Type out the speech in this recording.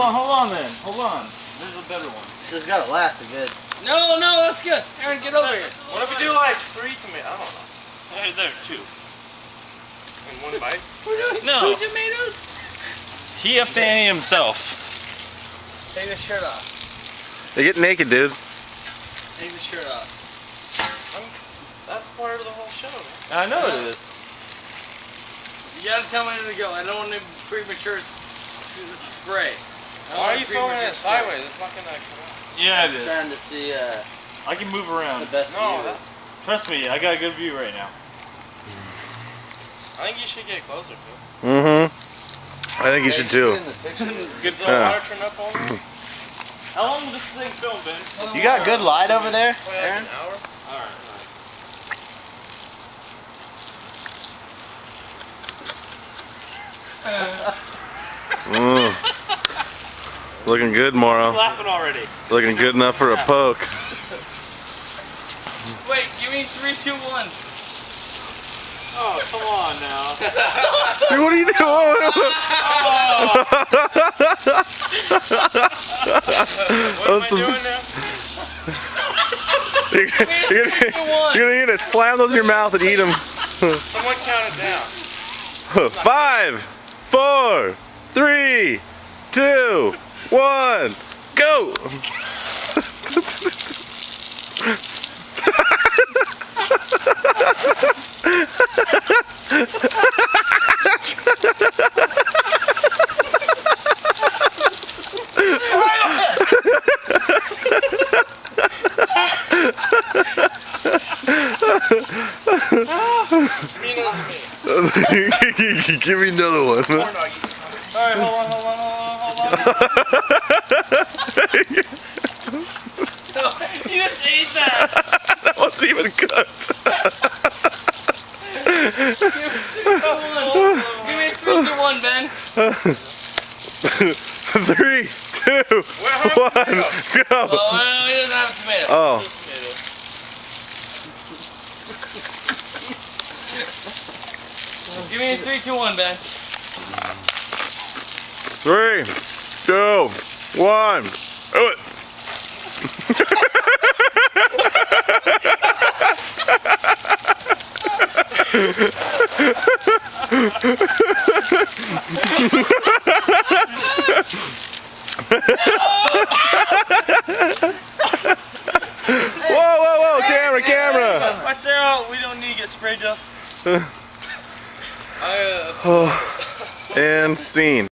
hold on then. Hold on. There's a better one. This has got to last a good. No, that's good. Aaron, get over here. What if we do like 3 tomatoes? I don't know. Hey, there, 2. In one bite? We're doing No. 2 tomatoes? He up to Annie himself. Take the shirt off. They get naked, dude. Take the shirt off. That's part of the whole show, man. I know it is. You gotta tell me when to go. I don't want to premature spray. Why are you filming it sideways? It's not gonna come out. Yeah, it Trying is. to see I can move around. the best No, view. Trust me, I got a good view right now. I think you should get closer, Phil. Mm-hmm. I think you should too. Good Is the water turned up all night? How long will this thing film, Ben? You got good light over there, Probably like Aaron? an hour? Alright. Looking good, Morrow. Laughing already. Looking good enough for a poke. Wait, give me 3, 2, 1. Oh, come on now. Dude, what are you doing? What am I doing now? You're gonna slam those in your mouth and eat them. Someone count it down. 5, 4, 3, 2, 1, go! Give me another one. Alright, hold on. You just ate that. That wasn't even cooked. Give me 3, 2, 1, Ben. 3, 2, 1, go! Oh, he doesn't have a tomato. Oh. Give me 3, 2, 1, Ben. 3, 2, 1. Do it. Whoa, camera. Watch out, we don't need to get sprayed up. And scene.